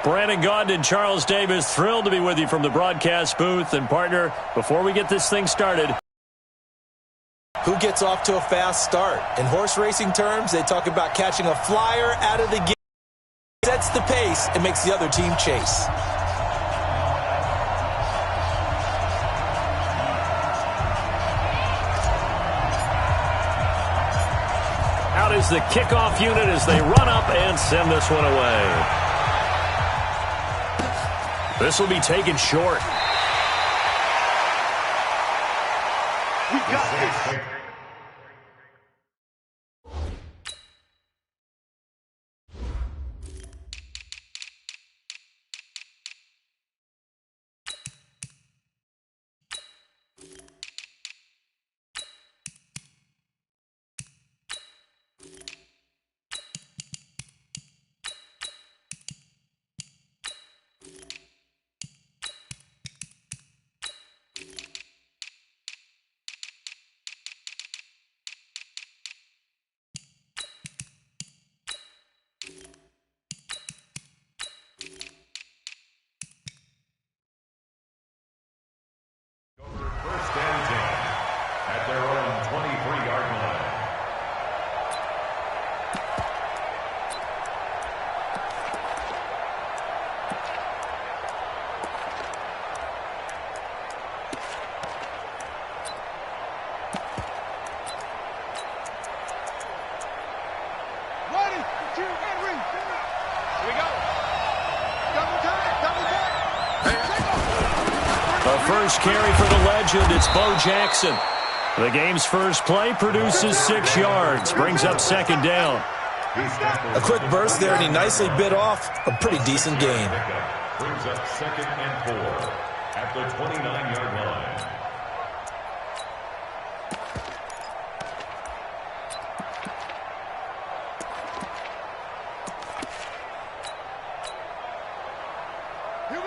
Brandon Gaudin and Charles Davis, thrilled to be with you from the broadcast booth. And, partner, before we get this thing started, who gets off to a fast start? In horse racing terms, they talk about catching a flyer out of the gate. Sets the pace and makes the other team chase. Out is the kickoff unit as they run up and send this one away. This will be taken short. We got this. First carry for the legend, it's Bo Jackson. The game's first play produces 6 yards, brings up second down. A quick burst there, and he nicely bit off a pretty decent gain. Brings up 2nd and 4 at the 29-yard line.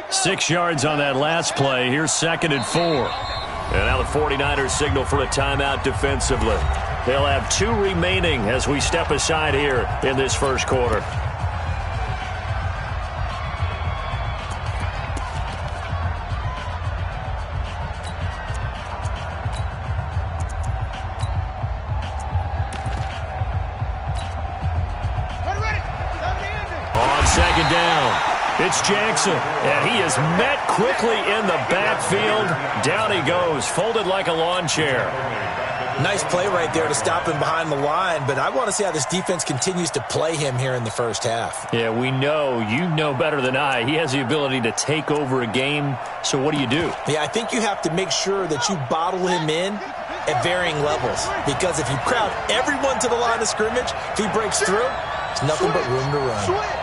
Six yards on that last play. Here's 2nd and 4. And now the 49ers signal for a timeout defensively. They'll have 2 remaining as we step aside here in this first quarter. On second down, it's Jackson, and he is met quickly in the backfield. Down he goes, folded like a lawn chair. Nice play right there to stop him behind the line, but I want to see how this defense continues to play him here in the first half. Yeah, we know. You know better than I. He has the ability to take over a game, so what do you do? Yeah, I think you have to make sure that you bottle him in at varying levels, because if you crowd everyone to the line of scrimmage, if he breaks through, there's nothing but room to run.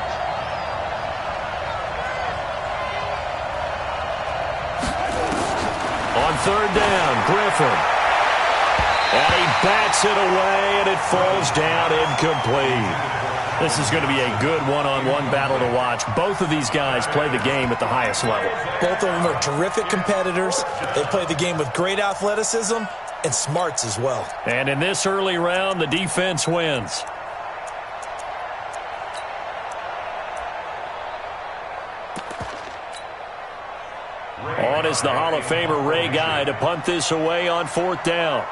On third down, Griffin. And he bats it away, and it falls down incomplete. This is going to be a good one-on-one battle to watch. Both of these guys play the game at the highest level. Both of them are terrific competitors. They play the game with great athleticism and smarts as well. And in this early round, the defense wins. On is the Hall of Famer Ray Guy to punt this away on 4th down.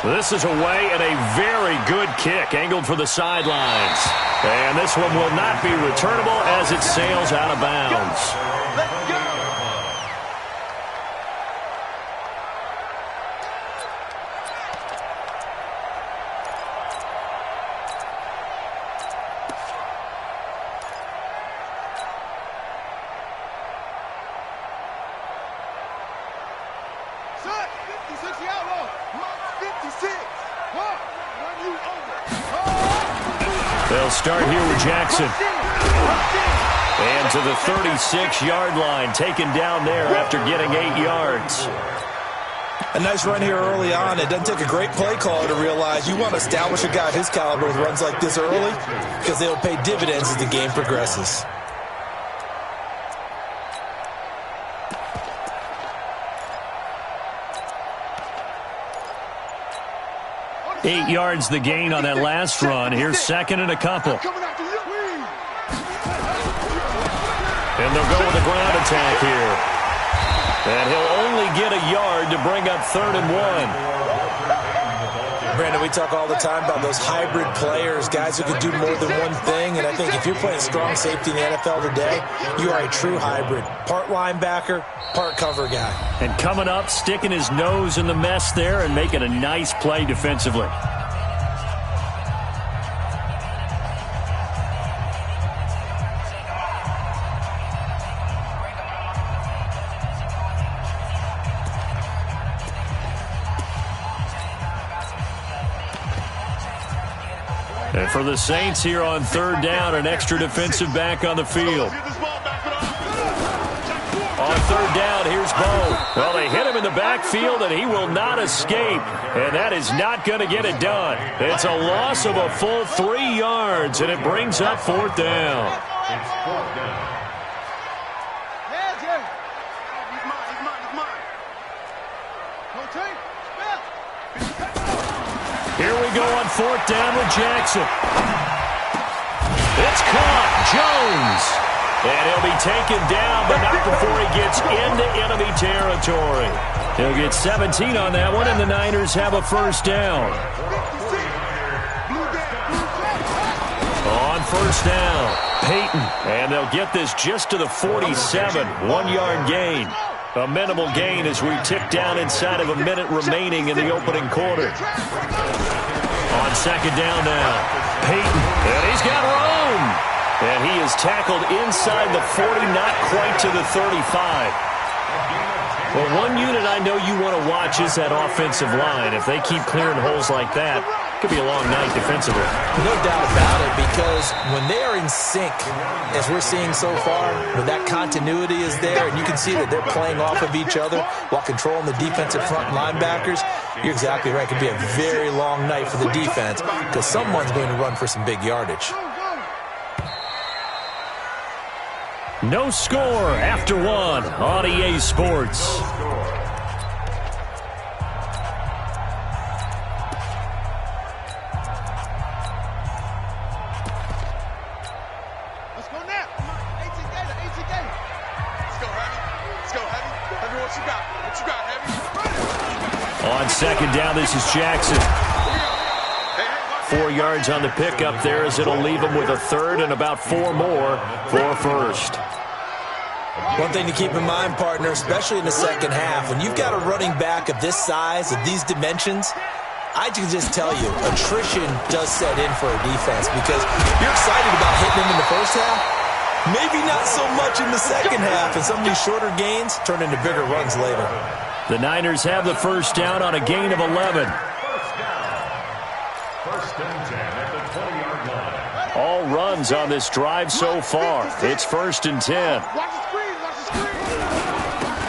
This is away, and a very good kick angled for the sidelines. And this one will not be returnable as it sails out of bounds. Let's go. They'll start here with Jackson. And to the 36-yard line, taken down there after getting 8 yards. A nice run here early on. It doesn't take a great play caller to realize you want to establish a guy of his caliber with runs like this early, because they'll pay dividends as the game progresses. 8 yards the gain on that last run. Here's second and a couple. Coming after you. And they'll go with a ground attack here. And he'll only get a yard to bring up 3rd and 1. Brandon, we talk all the time about those hybrid players, guys who can do more than one thing. And I think if you're playing strong safety in the NFL today, you are a true hybrid. Part linebacker, part cover guy. And coming up, sticking his nose in the mess there and making a nice play defensively. And for the Saints here on 3rd down, an extra defensive back on the field. On 3rd down, here's Bo. Well, they hit him in the backfield, and he will not escape. And that is not going to get it done. It's a loss of a full 3 yards, and it brings up 4th down. It's 4th down. Here we go on 4th down with Jackson. It's caught. Jones. And he'll be taken down, but not before he gets into enemy territory. He'll get 17 on that one, and the Niners have a 1st down. On 1st down, Peyton. And they'll get this just to the 47. 1-yard gain. A minimal gain as we tick down inside of a minute remaining in the opening quarter. On 2nd down now, Peyton, and he's got room. And he is tackled inside the 40, not quite to the 35. Well, one unit I know you want to watch is that offensive line. If they keep clearing holes like that, it could be a long night defensively. No doubt about it, because when they are in sync, as we're seeing so far, when that continuity is there, and you can see that they're playing off of each other while controlling the defensive front linebackers, you're exactly right. It could be a very long night for the defense because someone's going to run for some big yardage. No score after 1 on EA Sports. Let's go now. 18 Gator, 18 Gator. Let's go, Heavy. Let's go, Heavy. Heavy, what you got? What you got, Heavy? On 2nd down, this is Jackson. 4 yards on the pickup there as it'll leave him with a 3rd and about 4 more for 1st. One thing to keep in mind, partner, especially in the second half, when you've got a running back of this size, of these dimensions, I can just tell you, attrition does set in for a defense because you're excited about hitting him in the first half, maybe not so much in the second half, and some of these shorter gains turn into bigger runs later. The Niners have the 1st down on a gain of 11. 1st and 10 at the 20-yard line. All runs on this drive so far. It's 1st and 10. Watch the screen, watch the screen.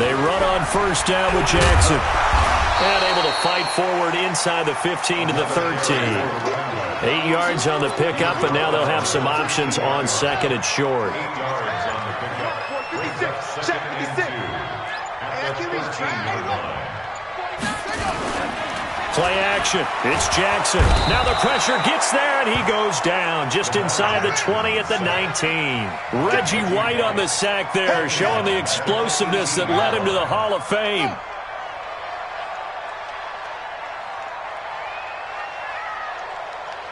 They run on 1st down with Jackson. And able to fight forward inside the 15 to the 13. 8 yards on the pickup, and now they'll have some options on 2nd and short. 8 yards on the pickup. 56, check 56. At the 13-yard line. Play action. It's Jackson. Now the pressure gets there, and he goes down just inside the 20 at the 19. Reggie White on the sack there, showing the explosiveness that led him to the Hall of Fame.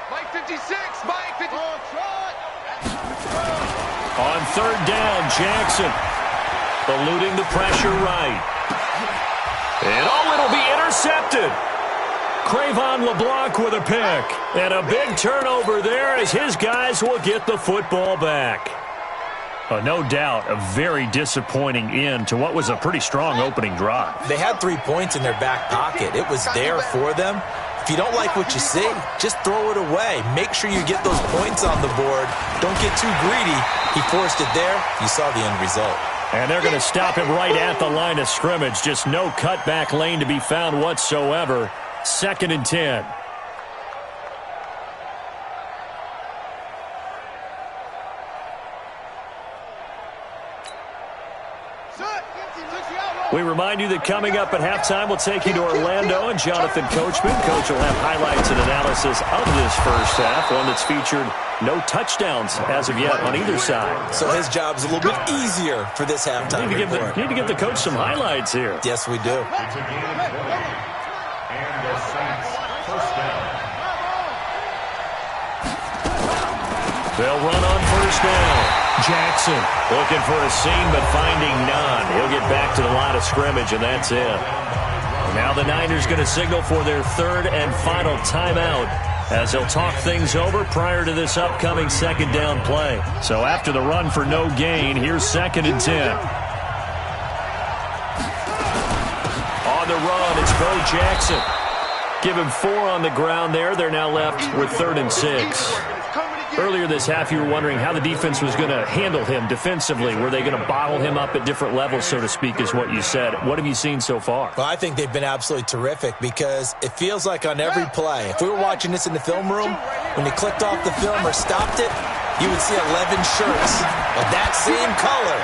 Mike 56, Mike 56. On 3rd down, Jackson eluding the pressure right. And it'll be intercepted. Crayvon LeBlanc with a pick. And a big turnover there as his guys will get the football back. No doubt a very disappointing end to what was a pretty strong opening drive. They had 3 points in their back pocket. It was there for them. If you don't like what you see, just throw it away. Make sure you get those points on the board. Don't get too greedy. He forced it there. You saw the end result. And they're going to stop him right at the line of scrimmage. Just no cutback lane to be found whatsoever. 2nd and 10. We remind you that coming up at halftime, we'll take you to Orlando and Jonathan Coachman. Coach will have highlights and analysis of this first half, one that's featured no touchdowns as of yet on either side. So his job's a little bit easier for this halftime report. Need to give the coach some highlights here. Yes, we do. It's a gain of 20. And the Saints first down. They'll run on first down. Jackson looking for a seam but finding none. He'll get back to the line of scrimmage, and that's it. Now the Niners going to signal for their third and final timeout as they'll talk things over prior to this upcoming second down play. So after the run for no gain, here's 2nd and 10. On the run, it's Bo Jackson. Give him 4 on the ground there. They're now left with 3rd and 6. Earlier this half, you were wondering how the defense was going to handle him defensively. Were they going to bottle him up at different levels, so to speak, is what you said. What have you seen so far? Well, I think they've been absolutely terrific because it feels like on every play, if we were watching this in the film room, when you clicked off the film or stopped it, you would see 11 shirts of that same color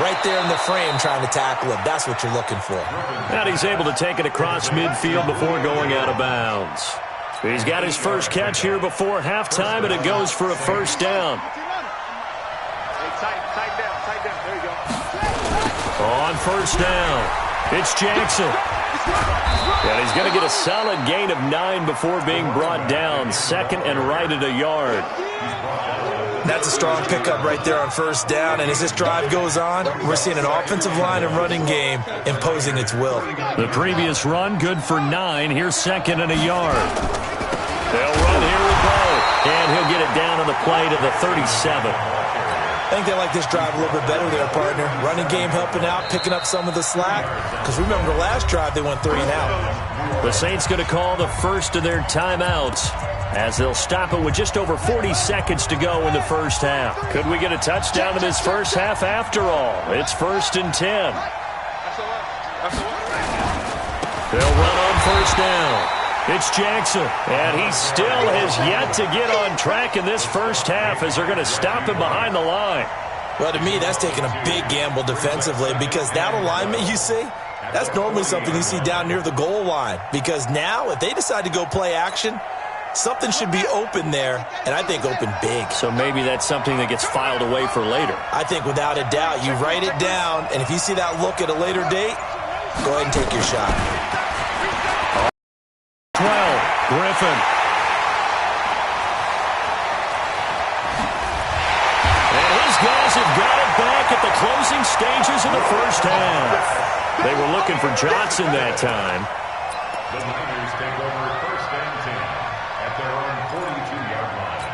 right there in the frame trying to tackle him. That's what you're looking for. And he's able to take it across midfield before going out of bounds. He's got his first catch here before halftime, and it goes for a first down. Tighten down. There you go. On first down, it's Jackson. And he's going to get a solid gain of 9 before being brought down. 2nd and right at a yard. That's a strong pickup right there on first down, and as this drive goes on, we're seeing an offensive line and running game imposing its will. The previous run, good for 9. Here's 2nd and a yard. They'll run here with Bo, and he'll get it down on the play to the 37. I think they like this drive a little bit better there, partner. Running game helping out, picking up some of the slack, because remember the last drive they went 3 and out. The Saints going to call the first of their timeouts, as they'll stop it with just over 40 seconds to go in the first half. Could we get a touchdown in this first half after all? It's 1st and 10. They'll run on first down. It's Jackson, and he still has yet to get on track in this first half as they're going to stop him behind the line. Well, to me, that's taking a big gamble defensively because that alignment you see, that's normally something you see down near the goal line. Because now, if they decide to go play action, something should be open there, and I think open big. So maybe that's something that gets filed away for later. I think without a doubt, you write it down, and if you see that look at a later date, go ahead and take your shot. 12, Griffin. And his guys have got it back at the closing stages of the first half. They were looking for Johnson that time. The Niners take over 1st and 10 at their own 42-yard line.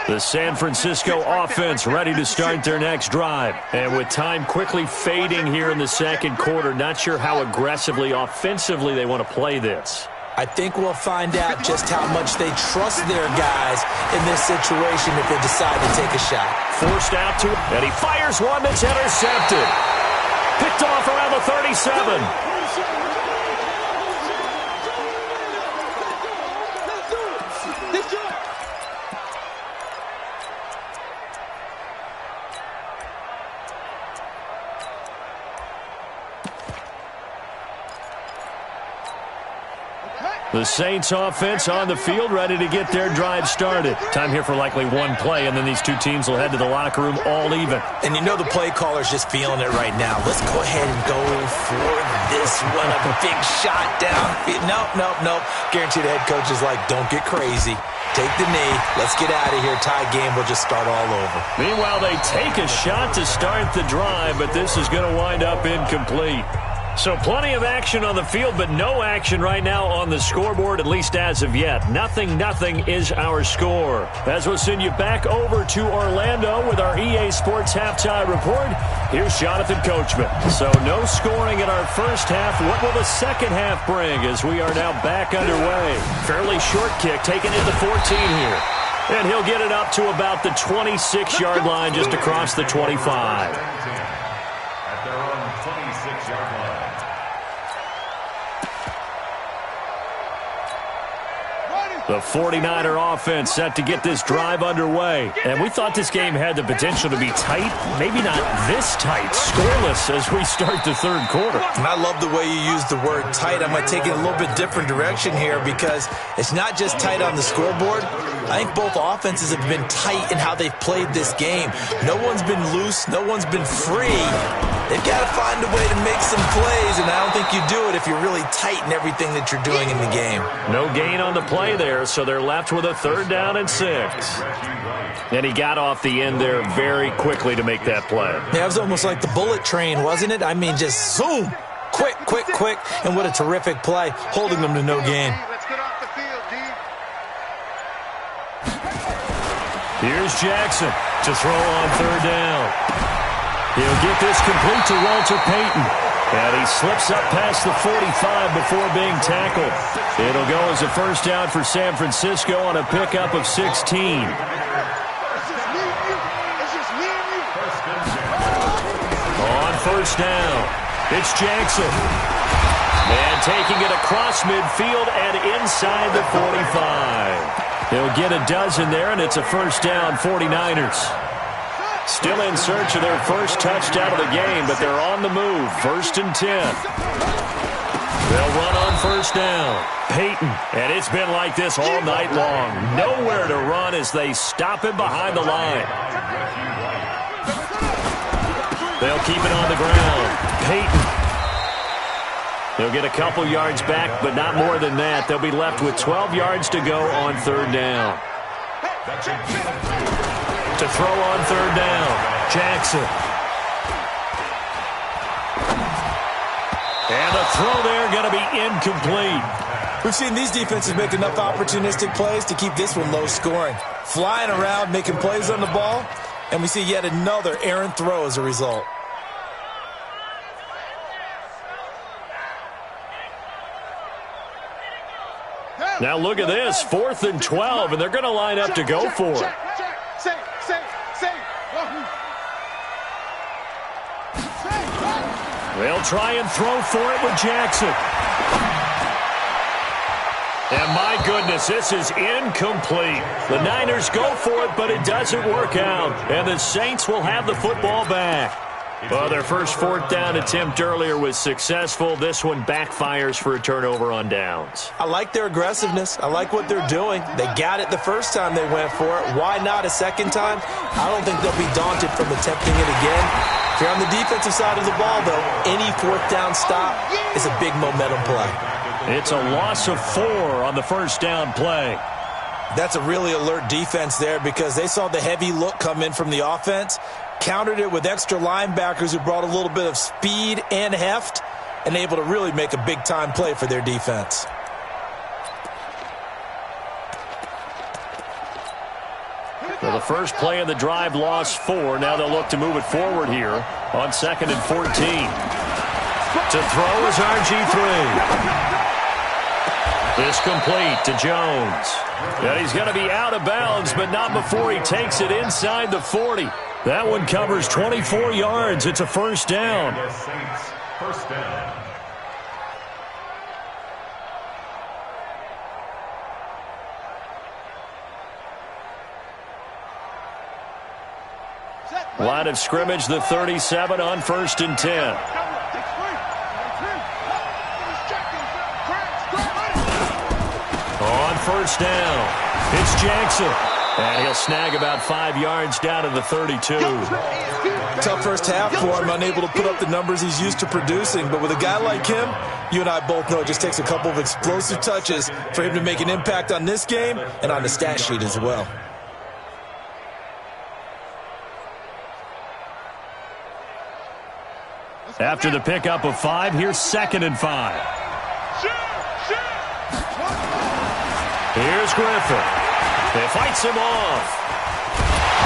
The San Francisco offense ready to start their next drive. And with time quickly fading here in the second quarter, not sure how aggressively, offensively they want to play this. I think we'll find out just how much they trust their guys in this situation if they decide to take a shot. Forced out to him, and he fires one that's intercepted. Picked off around the 37. The Saints offense on the field, ready to get their drive started. Time here for likely one play, and then these two teams will head to the locker room all even. And you know the play caller's just feeling it right now. Let's go ahead and go for this one. A big shot down. Nope. Guaranteed the head coach is like, don't get crazy. Take the knee. Let's get out of here. Tie game. We'll just start all over. Meanwhile, they take a shot to start the drive, but this is going to wind up incomplete. So plenty of action on the field, but no action right now on the scoreboard, at least as of yet. Nothing is our score. As we'll send you back over to Orlando with our EA Sports Halftime Report, here's Jonathan Coachman. So no scoring in our first half. What will the second half bring as we are now back underway? Fairly short kick, taken at the 14 here. And he'll get it up to about the 26-yard line, just across the 25. At their own 26-yard line. The 49er offense set to get this drive underway. And we thought this game had the potential to be tight. Maybe not this tight. Scoreless as we start the third quarter. And I love the way you use the word tight. I'm going to take it a little bit different direction here because it's not just tight on the scoreboard. I think both offenses have been tight in how they've played this game. No one's been loose. No one's been free. They've got to find a way to make some plays, and I don't think you do it if you're really tight in everything that you're doing in the game. No gain on the play there, so they're left with a 3rd down and 6. And he got off the end there very quickly to make that play. Yeah, it was almost like the bullet train, wasn't it? I mean, just zoom. Quick, quick, quick. And what a terrific play, holding them to no gain. Let's get off the field, D. Here's Jackson to throw on 3rd down. He'll get this complete to Walter Payton. And he slips up past the 45 before being tackled. It'll go as a 1st down for San Francisco on a pickup of 16. It's just me and you. It's just me and you. On 1st down, it's Jackson. And taking it across midfield and inside the 45. He'll get a dozen there, and it's a 1st down, 49ers. Still in search of their first touchdown of the game, but they're on the move. 1st and 10. They'll run on 1st down. Payton, and it's been like this all night long. Nowhere to run as they stop him behind the line. They'll keep it on the ground. Payton. They'll get a couple yards back, but not more than that. They'll be left with 12 yards to go on 3rd down. To throw on 3rd down, Jackson. And the throw there going to be incomplete. We've seen these defenses make enough opportunistic plays to keep this one low scoring. Flying around, making plays on the ball, and we see yet another errant throw as a result. Now look at this, 4th and 12, and they're going to line up to go for it. They'll try and throw for it with Jackson. And my goodness, this is incomplete. The Niners go for it, but it doesn't work out. And the Saints will have the football back. Well, their first 4th down attempt earlier was successful. This one backfires for a turnover on downs. I like their aggressiveness. I like what they're doing. They got it the first time they went for it. Why not a second time? I don't think they'll be daunted from attempting it again. If you're on the defensive side of the ball, though, any 4th down stop is a big momentum play. It's a loss of 4 on the 1st down play. That's a really alert defense there because they saw the heavy look come in from the offense, countered it with extra linebackers who brought a little bit of speed and heft, and able to really make a big-time play for their defense. So the first play of the drive lost 4. Now they'll look to move it forward here on 2nd and 14. To throw is RG3. This complete to Jones. And he's going to be out of bounds, but not before he takes it inside the 40. That one covers 24 yards. It's a 1st down. 1st down. Line of scrimmage, the 37 on 1st and 10. On 1st down, it's Jackson. And he'll snag about 5 yards down to the 32. Tough first half for him, unable to put up the numbers he's used to producing. But with a guy like him, you and I both know it just takes a couple of explosive touches for him to make an impact on this game and on the stat sheet as well. After the pickup of 5, here's 2nd and 5. Here's Griffin. They fights him off.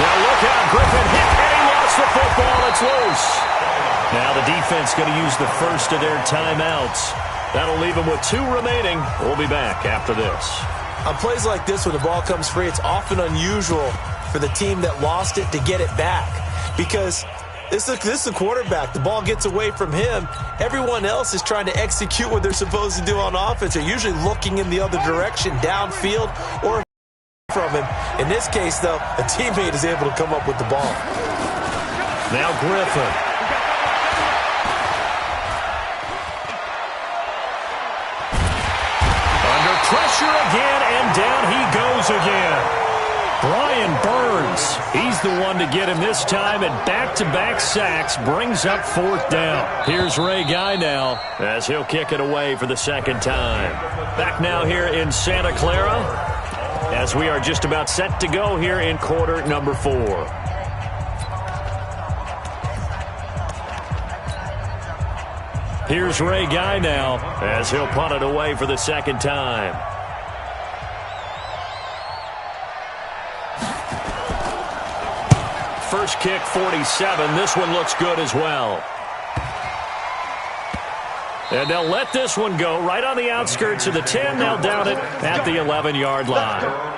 Now look out, Griffin hit, and he lost the football. It's loose. Now the defense going to use the first of their timeouts. That'll leave them with 2 remaining. We'll be back after this. On plays like this, when the ball comes free, it's often unusual for the team that lost it to get it back. Because This is a quarterback. The ball gets away from him. Everyone else is trying to execute what they're supposed to do on offense. They're usually looking in the other direction, downfield, or from him. In this case, though, a teammate is able to come up with the ball. Now Griffin. Under pressure again, and down he goes again. Brian Burns, he's the one to get him this time, and back-to-back sacks brings up 4th down. Here's Ray Guy now as he'll kick it away for the second time. Back now here in Santa Clara as we are just about set to go here in quarter number 4. Here's Ray Guy now as he'll punt it away for the second time. First kick, 47. This one looks good as well. And they'll let this one go right on the outskirts of the 10. They'll down it at the 11-yard line.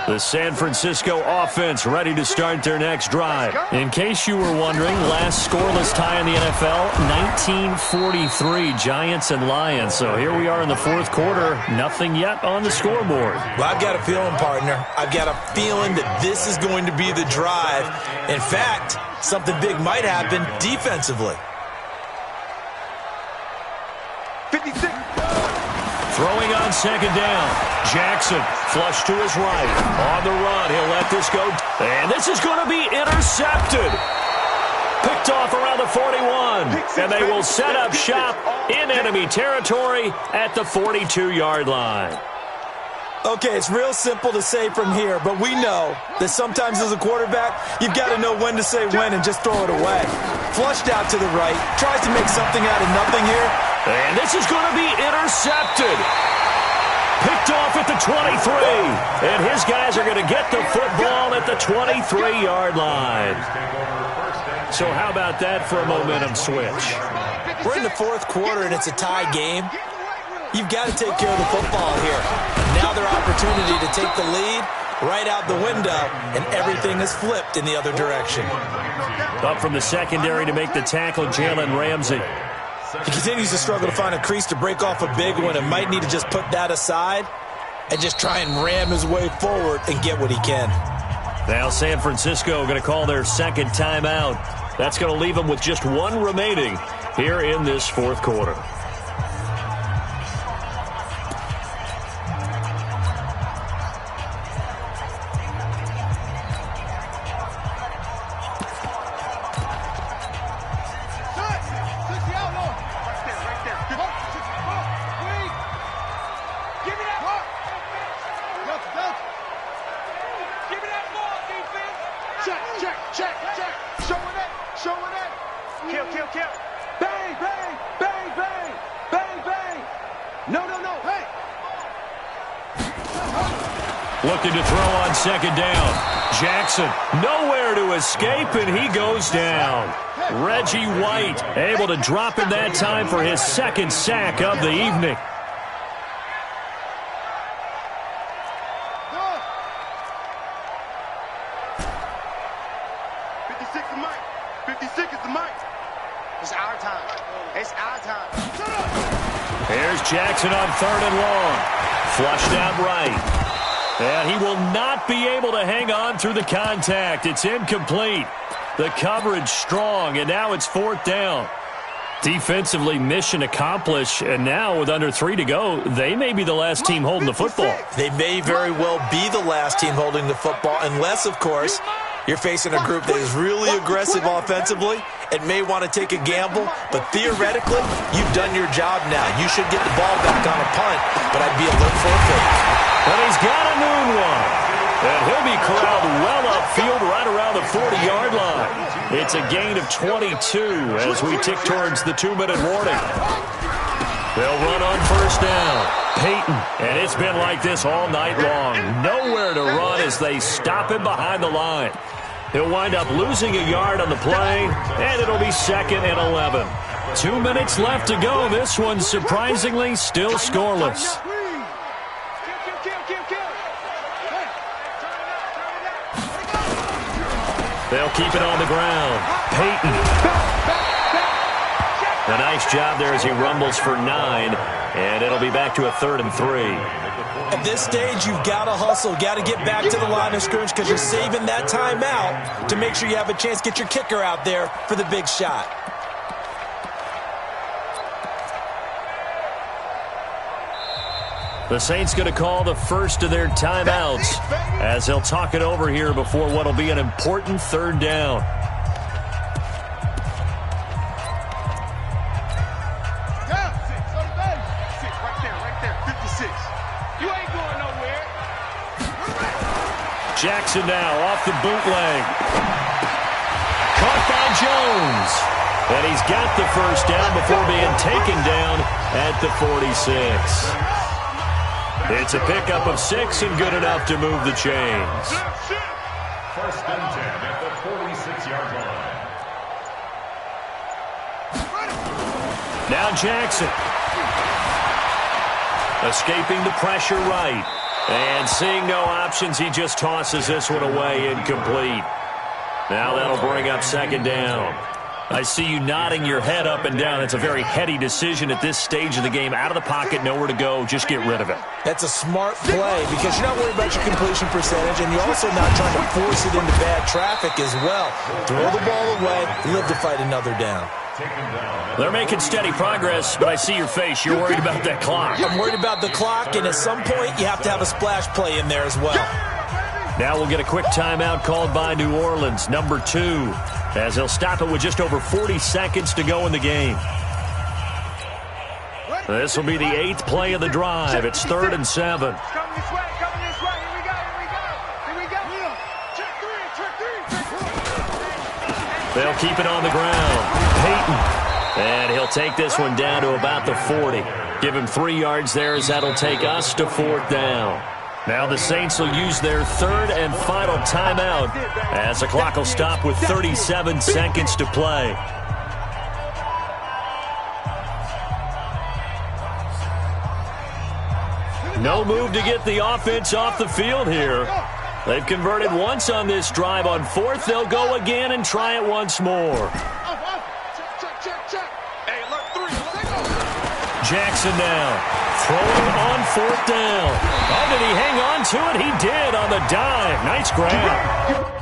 The San Francisco offense ready to start their next drive. In case you were wondering, last scoreless tie in the NFL, 1943, Giants and Lions. So here we are in the 4th quarter, nothing yet on the scoreboard. Well, I've got a feeling, partner. I've got a feeling that this is going to be the drive. In fact, something big might happen defensively. 56. Throwing on second down. Jackson flush to his right. On the run, he'll let this go. And this is going to be intercepted. Picked off around the 41. And they will set up shop in enemy territory at the 42-yard line. Okay, it's real simple to say from here, but we know that sometimes as a quarterback, you've got to know when to say when and just throw it away. Flushed out to the right, tries to make something out of nothing here. And this is going to be intercepted. Picked off at the 23. And his guys are going to get the football at the 23-yard line. So how about that for a momentum switch? We're in the 4th quarter, and it's a tie game. You've got to take care of the football here. Now their opportunity to take the lead right out the window, and everything is flipped in the other direction. Up from the secondary to make the tackle, Jalen Ramsey. He continues to struggle to find a crease to break off a big one and might need to just put that aside and just try and ram his way forward and get what he can. Now San Francisco going to call their second timeout. That's going to leave them with just one remaining here in this 4th quarter. Looking to throw on second down. Jackson nowhere to escape, and he goes down. Reggie White able to drop him that time for his second sack of the evening. Here's Jackson on 3rd and long. Flushed out right. And he will not be able to hang on through the contact. It's incomplete. The coverage strong, and now it's 4th down. Defensively, mission accomplished, and now with under 3 to go, they may be the last team holding the football. They may very well be the last team holding the football, unless, of course, you're facing a group that is really aggressive offensively and may want to take a gamble, but theoretically, you've done your job now. You should get the ball back on a punt, but I'd be alert for a fake. And he's got a noon one. And he'll be corralled well upfield right around the 40-yard line. It's a gain of 22 as we tick towards the 2-minute warning. They'll run on first down. Peyton, and it's been like this all night long. Nowhere to run as they stop him behind the line. He'll wind up losing a yard on the play, and it'll be 2nd and 11. 2 minutes left to go. This one, surprisingly, still scoreless. They'll keep it on the ground. Peyton. A nice job there as he rumbles for 9, and it'll be back to a 3rd and 3. At this stage, you've got to hustle, got to get back to the line of scrimmage because you're saving that timeout to make sure you have a chance to get your kicker out there for the big shot. The Saints going to call the first of their timeouts as they'll talk it over here before what will be an important 3rd down. Jackson now off the bootleg. Caught by Jones. And he's got the first down before being taken down at the 46. It's a pickup of 6 and good enough to move the chains. 1st and 10 at the 46-yard line. Now Jackson. Escaping the pressure right. And seeing no options, he just tosses this one away incomplete. Now that'll bring up 2nd down. I see you nodding your head up and down. It's a very heady decision at this stage of the game. Out of the pocket, nowhere to go. Just get rid of it. That's a smart play because you're not worried about your completion percentage, and you're also not trying to force it into bad traffic as well. Throw the ball away, live to fight another down. They're making steady progress, but I see your face. You're worried about that clock. I'm worried about the clock, and at some point, you have to have a splash play in there as well. Now we'll get a quick timeout called by New Orleans, number 2, as they'll stop it with just over 40 seconds to go in the game. This will be the 8th play of the drive. It's 3rd and 7. Coming this way, coming this way. Here we go, here we go. Here we go. Check 3. They'll keep it on the ground. Peyton. And he'll take this one down to about the 40. Give him 3 yards there as that'll take us to 4th down. Now the Saints will use their 3rd and final timeout as the clock will stop with 37 seconds to play. No move to get the offense off the field here. They've converted once on this drive. On 4th, they'll go again and try it once more. Jackson now throwing on 4th down. Oh, did he hang on to it? He did on the dive. Nice grab.